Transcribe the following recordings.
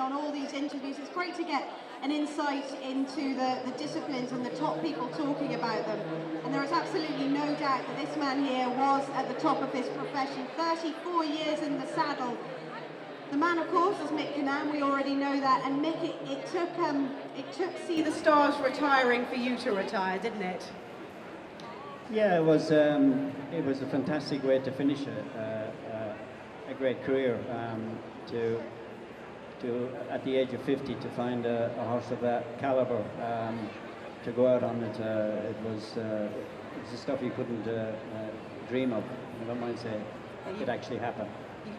on all these interviews. It's great to get an insight into the disciplines and the top people talking about them. And there is absolutely no doubt that this man here was at the top of his profession, 34 years in the saddle. The man, of course, is Mick Kinane, we already know that. And Mick, it took See the Stars retiring for you to retire, didn't it? Yeah, it was a fantastic way to finish a great career. To at the age of 50 to find a horse of that caliber, to go out on it, it was the stuff you couldn't dream of. I don't mind saying it actually happened.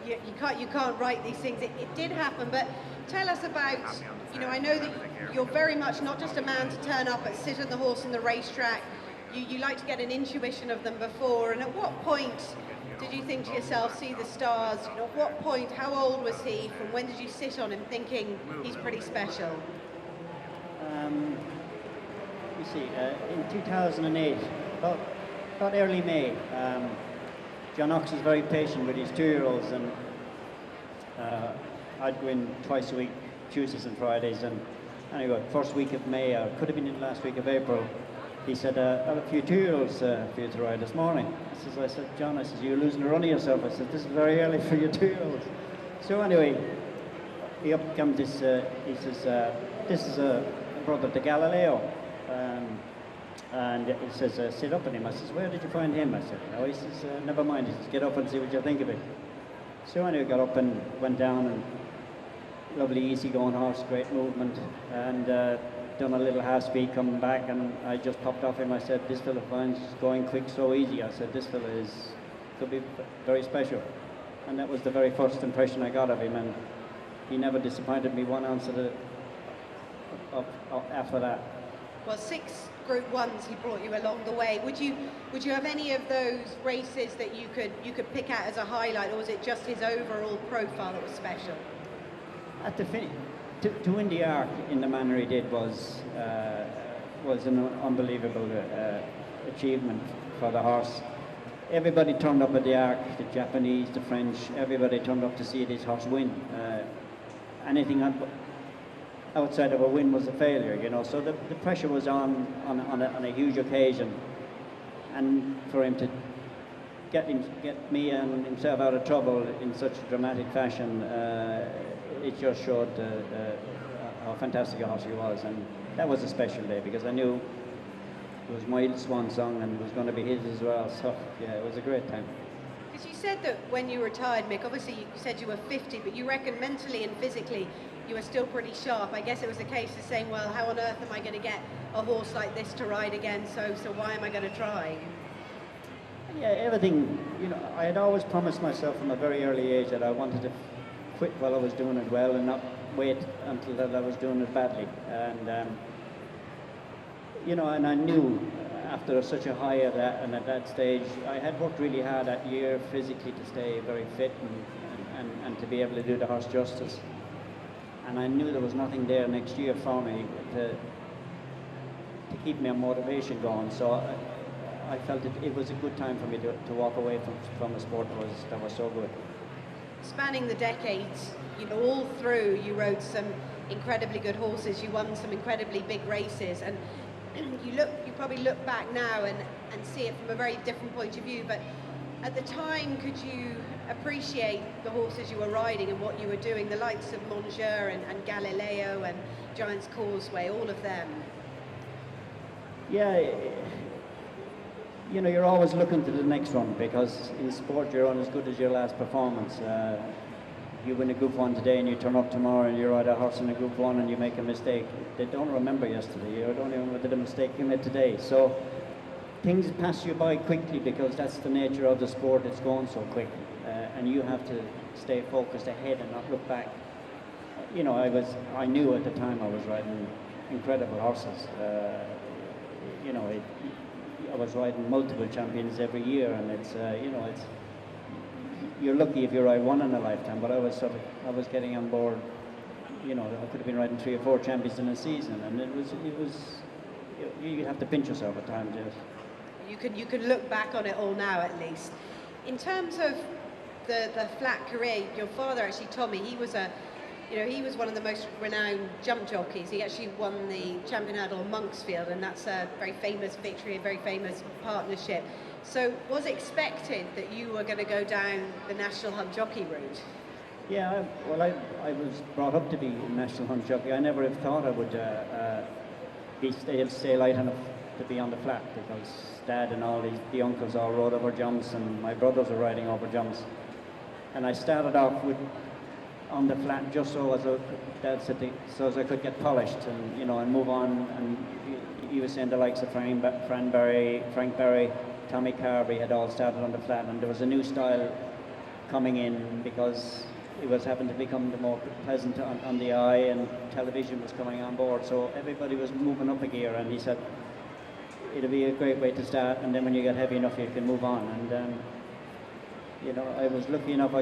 You can't write these things. It did happen, but tell us about, you know, I know that you're very much not just a man to turn up and sit on the horse on the racetrack. You like to get an intuition of them before, and at what point did you think to yourself, See the Stars? You know, at what point, how old was he? From when did you sit on him thinking he's pretty special? You see, in 2008, about early May, John Ox was very patient with his 2-year-olds, and I'd go in twice a week, Tuesdays and Fridays, and anyway, first week of May, or could have been in the last week of April, he said, I have a few 2-year-olds for you to ride this morning. I said, John, you're losing the run of yourself. I said, this is very early for your 2-year-olds. So anyway, he up comes this, he says, this is a brother to Galileo. And he says, sit up on him. I says, where did you find him? I said, no. He says, never mind. He says, get up and see what you think of it. So anyway, got up and went down, and lovely easy-going horse, great movement, and done a little half speed coming back, and I just popped off him. I said, this fella finds going quick so easy. I said, this fella could be very special. And that was the very first impression I got of him, and he never disappointed me 1 ounce after that. Well, 6 Group 1s he brought you along the way. Would you have any of those races that you could pick out as a highlight, or was it just his overall profile that was special? At the finish, to win the Arc in the manner he did was an unbelievable achievement for the horse. Everybody turned up at the Arc, the Japanese, the French, everybody turned up to see this horse win. Anything outside of a win was a failure, you know, so the pressure was on a huge occasion, and for him to get me and himself out of trouble in such a dramatic fashion, it just showed how fantastic a horse he was, and that was a special day because I knew it was my swan song and it was going to be his as well, so yeah, it was a great time. Because you said that when you retired, Mick, obviously you said you were 50, but you reckon mentally and physically you were still pretty sharp. I guess it was a case of saying, well, how on earth am I going to get a horse like this to ride again, so why am I going to try? Yeah, everything, you know, I had always promised myself from a very early age that I wanted to quit while I was doing it well and not wait until that I was doing it badly. And, you know, and I knew after such a high at that stage, I had worked really hard that year physically to stay very fit and to be able to do the horse justice. And I knew there was nothing there next year for me to keep my motivation going. So I felt it was a good time for me to walk away from a sport that was so good. Spanning the decades, you know, all through, you rode some incredibly good horses. You won some incredibly big races, and you probably look back now and see it from a very different point of view. But at the time, could you appreciate the horses you were riding and what you were doing? The likes of Mongeur and Galileo and Giant's Causeway, all of them. Yeah. You know, you're always looking to the next one because in sport you're on as good as your last performance. You win a Group 1 today and you turn up tomorrow and you ride a horse in a Group 1 and you make a mistake. They don't remember yesterday. You don't even remember the mistake you made today. So things pass you by quickly because that's the nature of the sport. It's going so quick, and you have to stay focused ahead and not look back. You know, I knew at the time I was riding incredible horses. You know, I was riding multiple champions every year, and it's you know, you're lucky if you ride one in a lifetime. But I was getting on board. You know, I could have been riding 3 or 4 champions in a season, and it was you have to pinch yourself at times. Yes. You can look back on it all now, at least. In terms of the flat career, your father actually, Tommy, he was a you know, he was one of the most renowned jump jockeys. He actually won the Championnat on Monksfield, and that's a very famous victory, a very famous partnership. So was it expected that you were going to go down the National Hunt Jockey route? Yeah, well, I was brought up to be a National Hunt Jockey. I never have thought I would stay light enough to be on the flat, because Dad and all the uncles all rode over jumps, and my brothers were riding over jumps. And I started off on the flat just so as I could get polished and, you know, and move on. And he was saying the likes of Frank Berry, Tommy Carvey had all started on the flat, and there was a new style coming in because it was having to become the more pleasant on the eye, and television was coming on board, so everybody was moving up a gear, and he said it'll be a great way to start, and then when you get heavy enough you can move on. And you know, I was lucky enough,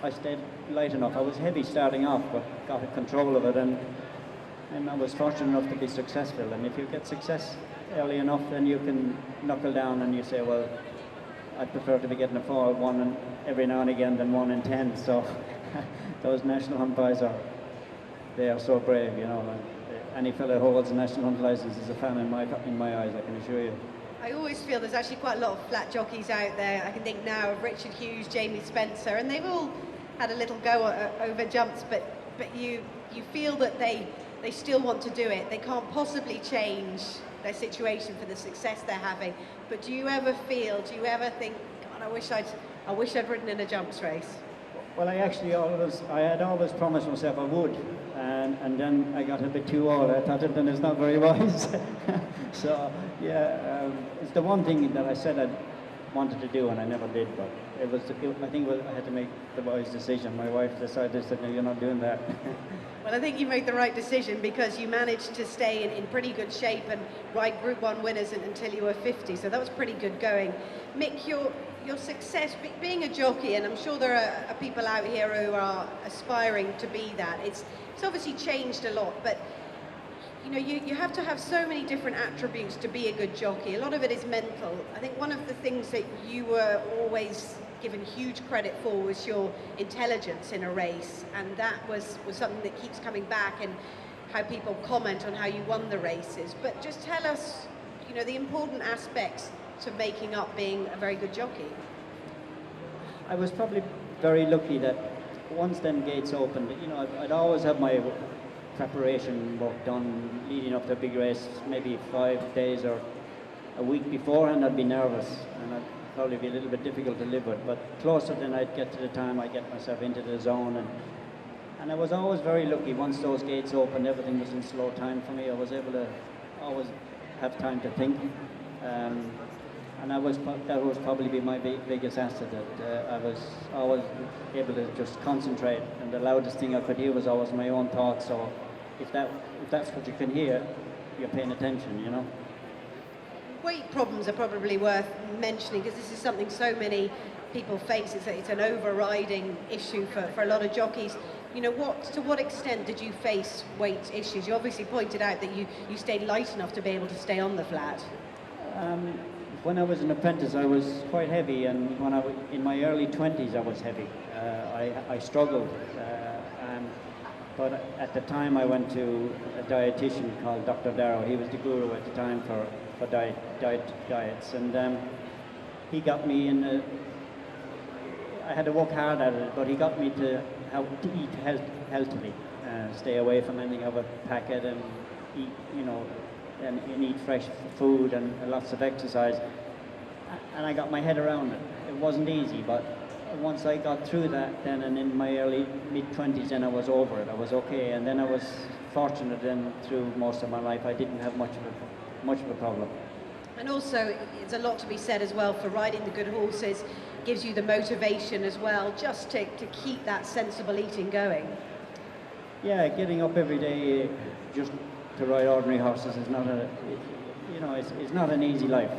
I stayed light enough. I was heavy starting off, but got control of it, and I was fortunate enough to be successful. And if you get success early enough, then you can knuckle down and you say, well, I prefer to be getting a fall one every now and again than 1 in 10. So those National Hunt boys they are so brave, you know. Any fellow who holds a National Hunt license is a fan in my eyes, I can assure you. I always feel there's actually quite a lot of flat jockeys out there. I can think now of Richard Hughes, Jamie Spencer, and they've all had a little go over jumps, but you feel that they still want to do it. They can't possibly change their situation for the success they're having. But do you ever think, God, I wish I'd ridden in a jumps race? Well, I had always promised myself I would, and then I got a bit too old. I thought then it's not very wise. So yeah, it's the one thing that I said I wanted to do and I never did. But I think I had to make the wise decision. My wife decided, said, no, you're not doing that. Well, I think you made the right decision, because you managed to stay in pretty good shape and ride Group 1 winners until you were 50. So that was pretty good going. Mick, your success being a jockey, and I'm sure there are people out here who are aspiring to be that. It's obviously changed a lot, but you know, you have to have so many different attributes to be a good jockey. A lot of it is mental. I think one of the things that you were always given huge credit for was your intelligence in a race, and that was something that keeps coming back, and how people comment on how you won the races. But just tell us, you know, the important aspects to making up being a very good jockey. I was probably very lucky that once them gates opened, you know, I'd always have my preparation work done leading up to a big race, maybe 5 days or a week before, and I'd be nervous, and I'd probably be a little bit difficult to live with. But closer than I'd get to the time, I'd get myself into the zone, and I was always very lucky. Once those gates opened, everything was in slow time for me. I was able to always have time to think. And that was probably my biggest asset, that I was always able to just concentrate, and the loudest thing I could hear was always my own thoughts. So if that's what you can hear, you're paying attention, you know. Weight problems are probably worth mentioning, because this is something so many people face. It's an overriding issue for a lot of jockeys. You know, to what extent did you face weight issues? You obviously pointed out that you stayed light enough to be able to stay on the flat. When I was an apprentice, I was quite heavy, and when in my early 20s, I was heavy. I struggled, but at the time I went to a dietitian called Dr. Darrow. He was the guru at the time for diets, and he got me in. I had to work hard at it, but he got me to how to eat healthily, stay away from anything of a packet, and eat, you know, and eat fresh food and lots of exercise. And I got my head around it. It wasn't easy, but once I got through that, then, and in my early mid-20s, then I was over it. I was okay, and then I was fortunate. Then through most of my life, I didn't have much of a problem. And also, it's a lot to be said as well for riding the good horses. Gives you the motivation as well, just to keep that sensible eating going. Yeah, getting up every day just to ride ordinary horses is not it's not an easy life.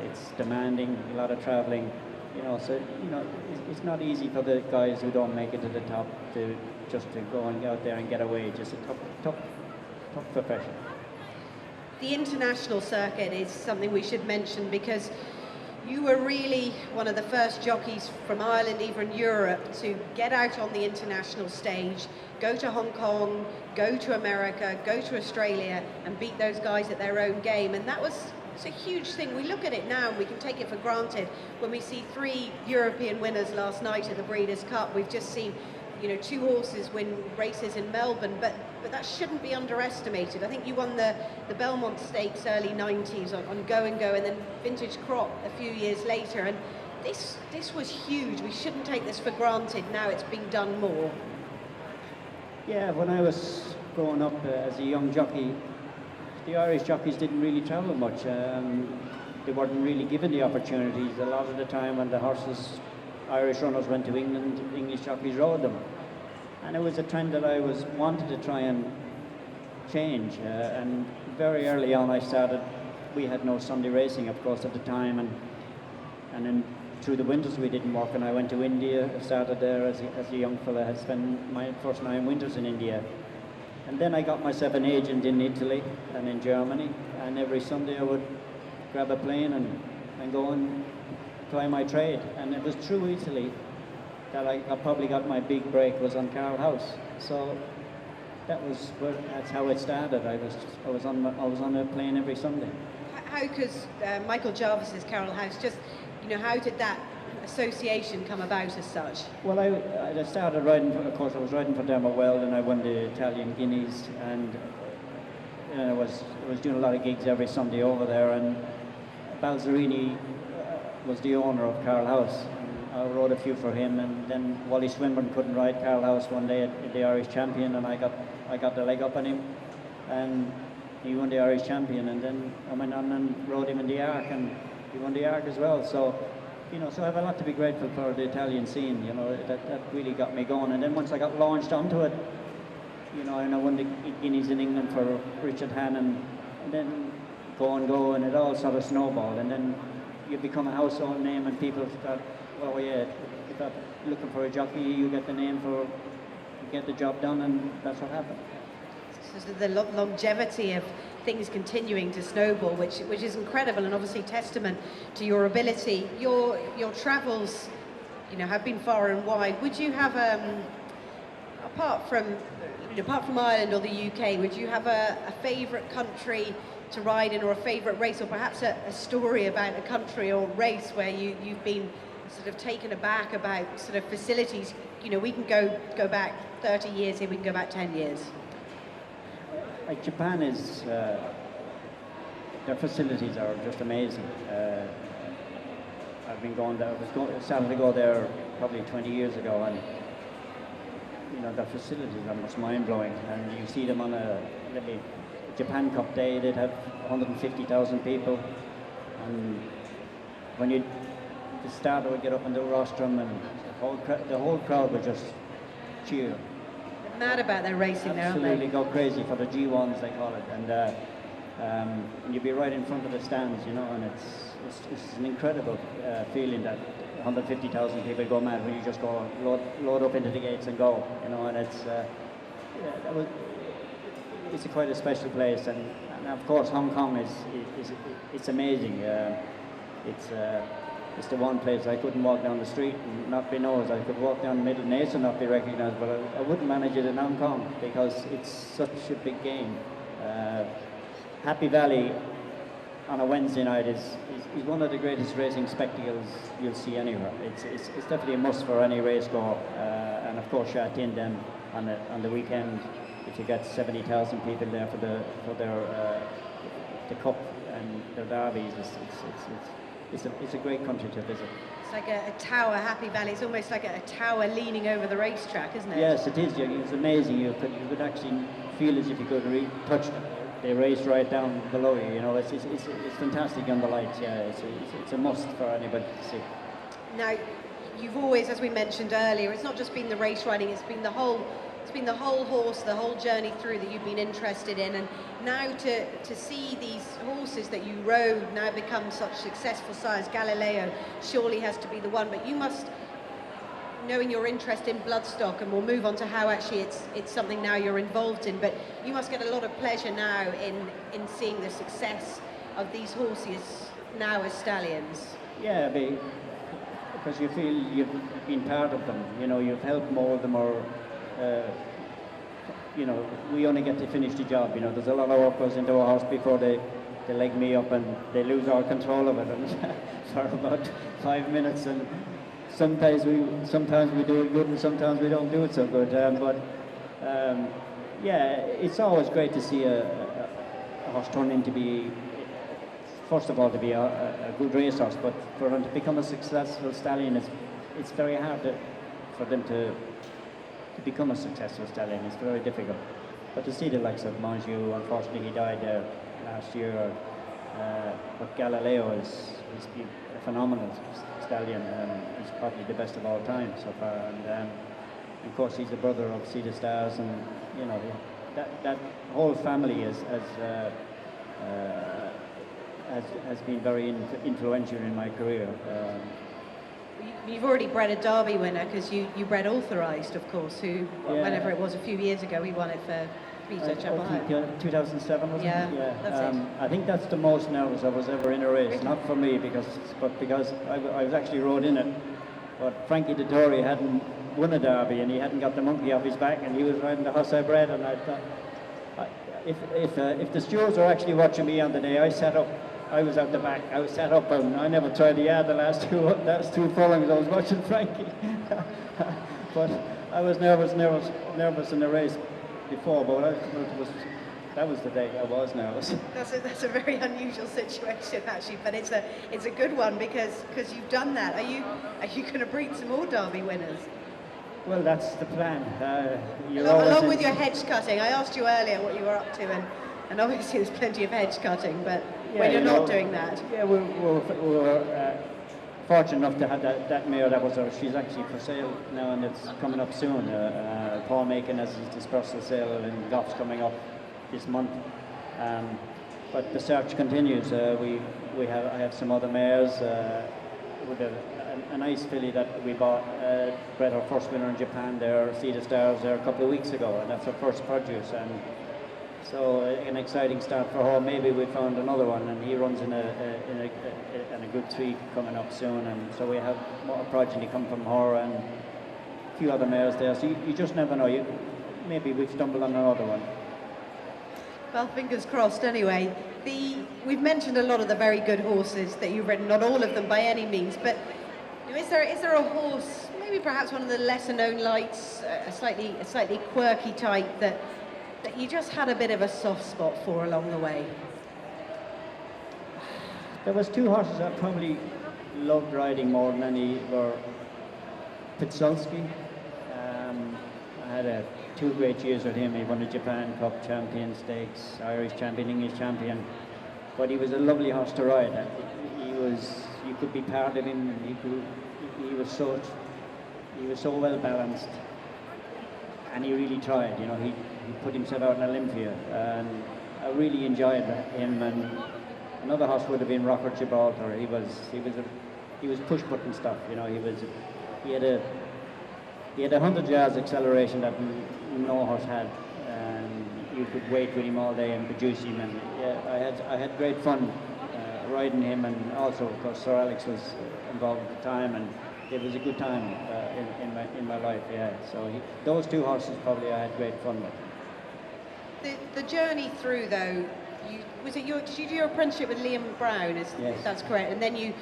It's demanding, a lot of traveling, you know, so, you know, it's not easy for the guys who don't make it to the top to go and out there and get away. Just a tough profession. The international circuit is something we should mention, because You were really one of the first jockeys from Ireland, even Europe, to get out on the international stage, go to Hong Kong, go to America, go to Australia, and beat those guys at their own game. And it's a huge thing. We look at it now and we can take it for granted. When we see 3 European winners last night at the Breeders' Cup, we've just seen, you know, 2 horses win races in Melbourne, but that shouldn't be underestimated. I think you won the Belmont Stakes early 90s on Go and Go, and then Vintage Crop a few years later, and this was huge. We shouldn't take this for granted. Now it's being done more. Yeah, when I was growing up as a young jockey, the Irish jockeys didn't really travel much. They weren't really given the opportunities. A lot of the time when the horses, Irish runners went to England, English jockeys rode them. And it was a trend that I wanted to try and change. And very early on I started, we had no Sunday racing of course at the time, and then through the winters we didn't work, and I went to India. I started there as a young fella. I had spent my first 9 winters in India. And then I got myself an agent in Italy and in Germany, and every Sunday I would grab a plane and go and try my trade. And it was through Italy that I probably got my big break, was on Carl House. So that's how it started. I was on a plane every Sunday. How, because Michael Jarvis's Carol House, just, you know, how did that association come about as such? Well, I started riding, of course I was riding for Dermot Weld, and I won the Italian Guineas, and I was doing a lot of gigs every Sunday over there, and Balzerini was the owner of Carl House. I rode a few for him, and then Wally Swinburne couldn't ride Carl House one day at the Irish Champion, and I got the leg up on him, and he won the Irish Champion, and then I went on and rode him in the Arc, and he won the Arc as well. So, you know, so I have a lot to be grateful for the Italian scene. You know, that really got me going. And then once I got launched onto it, you know, and I won the Guineas in England for Richard Hannon, and then go, and it all sort of snowballed, and then you become a household name, and people start, well, yeah, you start looking for a jockey, you get the name you get the job done, and that's what happened. So the longevity of things continuing to snowball, which is incredible, and obviously testament to your ability. Your travels, you know, have been far and wide. Would you have, apart from Ireland or the UK, would you have a favourite country to ride in, or a favourite race, or perhaps a story about a country or race where you've been sort of taken aback about sort of facilities? You know, we can go back 30 years here, we can go back 10 years. Like Japan is, their facilities are just amazing. I've been going there, started to go there probably 20 years ago, and you know, their facilities are just mind-blowing. And you see them on a Japan Cup day, they'd have 150,000 people, and when the starter would get up on the rostrum, and the whole crowd would just cheer. Mad about their racing now, aren't they? Absolutely go crazy for the G1s, they call it, and you'd be right in front of the stands, you know, and it's an incredible feeling that 150,000 people go mad when you just go load up into the gates and go, you know, and it's quite a special place, and of course Hong Kong it's amazing. It's the one place I couldn't walk down the street and not be noticed. I could walk down Middle Nace and not be recognised, but I wouldn't manage it in Hong Kong because it's such a big game. Happy Valley on a Wednesday night is one of the greatest racing spectacles you'll see anywhere. It's definitely a must for any race goer, and of course Sha Tin then on the weekend, if you get 70,000 people there for the cup and their derbies, it's a great country to visit. It's like a tower, Happy Valley. It's almost like a tower leaning over the racetrack, isn't it? Yes, it is. It's amazing. You could actually feel as if you could touch the race right down below you. You know, it's fantastic on the lights. Yeah, it's a must for anybody to see. Now, you've always, as we mentioned earlier, it's not just been the race riding. It's been the whole horse, the whole journey through that you've been interested in, and now to see these horses that you rode now become such successful sires. Galileo surely has to be the one, but you must, knowing your interest in bloodstock, and we'll move on to how actually it's something now you're involved in, but you must get a lot of pleasure now in seeing the success of these horses now as stallions. Yeah, because you feel you've been part of them. You know, you've helped mold them, or you know, we only get to finish the job. You know, there's a lot of work goes into a horse before they leg me up, and they lose all control of it, and for about 5 minutes. And sometimes we do it good, and sometimes we don't do it so good. Yeah, it's always great to see a horse turn into be, first of all, to be a good racehorse, but for them to become a successful stallion, it's very hard for them to become a successful stallion. It's very difficult. But to see the likes of Monjou, unfortunately he died there last year, but Galileo is a phenomenal stallion. He's probably the best of all time so far, and of course he's the brother of Sea the Stars, and you know that whole family has been very influential in my career. You've already bred a Derby winner, because you bred Authorised, of course, who, whenever it was, a few years ago, he won it for Peter Chapel. 2007, wasn't it? Yeah, that's it. I think that's the most nervous I was ever in a race. Not for me, because I was actually rode in it. But Frankie Dettori hadn't won a Derby, and he hadn't got the monkey off his back, and he was riding the horse I bred, and I thought, if the stewards were actually watching me on the day, I was out the back. I was set up, and I never tried the yard the last two furlongs. I was watching Frankie, but I was nervous in the race before. But that was the day I was nervous. That's a very unusual situation, actually, but it's a good one because you've done that. Are you going to breed some more Derby winners? Well, that's the plan. Along with your hedge cutting, I asked you earlier what you were up to, and obviously there's plenty of hedge cutting, but when you're not doing that. Yeah, we were fortunate enough to have that mare. She's actually for sale now, and it's coming up soon. Paul Macon has his dispersal sale, and Goff's coming up this month. But the search continues. I have some other mares with a nice filly that we bought, bred our first winner in Japan there, Sea the Stars, there a couple of weeks ago, and that's her first produce. And so an exciting start for her. Maybe we found another one, and he runs in a good 3 coming up soon, and so we have more progeny come from her and a few other mares there. So you just never know. Maybe we've stumbled on another one. Well, fingers crossed. Anyway, we've mentioned a lot of the very good horses that you've ridden. Not all of them by any means, but is there a horse, maybe perhaps one of the lesser known lights, a slightly quirky type that you just had a bit of a soft spot for along the way? There was 2 horses I probably loved riding more than any were Pitsulski. I had 2 great years with him. He won the Japan Cup Champion Stakes, Irish Champion, English Champion. But he was a lovely horse to ride. You could be part of him. He was so well balanced, and he really tried. You know, he put himself out on a limb for you, and I really enjoyed him. And another horse would have been Rocker Gibraltar. He was push button stuff. You know, he had 100 yards acceleration that no horse had, and you could wait with him all day and produce him. And yeah, I had great fun riding him, and also of course Sir Alex was involved at the time, and it was a good time in my life. Yeah, so those 2 horses probably I had great fun with. The journey through, though, did you do your apprenticeship with Liam Brown? Yes. That's correct. And then you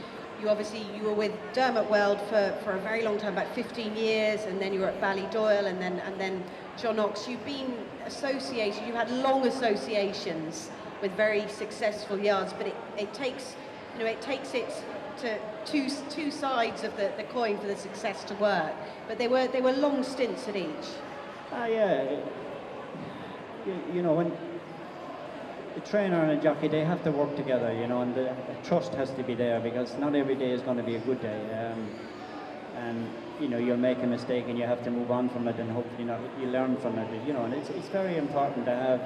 were with Dermot Weld for a very long time, about 15 years, and then you were at Ballydoyle, and then John Knox. You've been associated. You had long associations with very successful yards, but it takes it to two sides of the coin for the success to work. But they were long stints at each. Yeah. You know, when the trainer and a jockey, they have to work together, you know, and the trust has to be there, because not every day is going to be a good day. And you know, you'll make a mistake and you have to move on from it, and hopefully you learn from it. You know, and it's very important to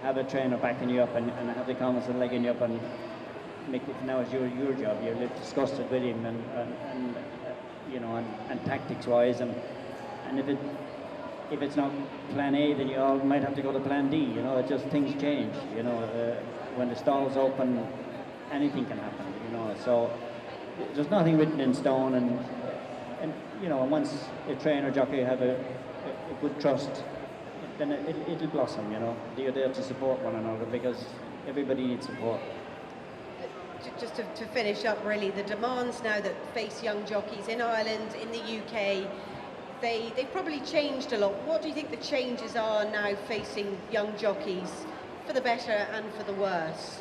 have a trainer backing you up and have the confidence and legging you up, and make it now as your job. You'll discuss it with him, and you know, and tactics wise, and if it's not plan A, then you all might have to go to plan D. You know, it just things change. You know, when the stall's open, anything can happen. You know, so there's nothing written in stone, and you know, once a trainer jockey have a good trust, then it'll blossom. You know, you're there to support one another because everybody needs support. Just to finish up, really, the demands now that face young jockeys in Ireland, in the UK, they've probably changed a lot. What do you think the changes are now facing young jockeys, for the better and for the worse?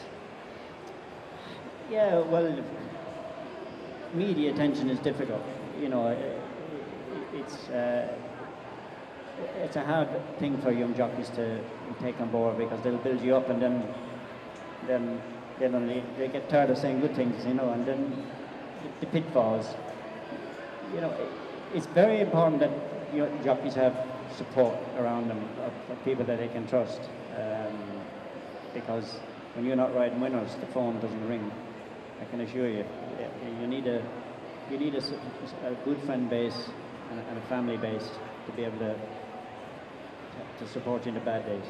Yeah, well, media attention is difficult. You know, it's a hard thing for young jockeys to take on board because they'll build you up, and then they get tired of saying good things, you know, and then the pitfalls. You know, it's very important that jockeys have support around them, of people that they can trust, because when you're not riding winners, the phone doesn't ring. I can assure you, you need a good friend base and a family base to be able to support you in the bad days.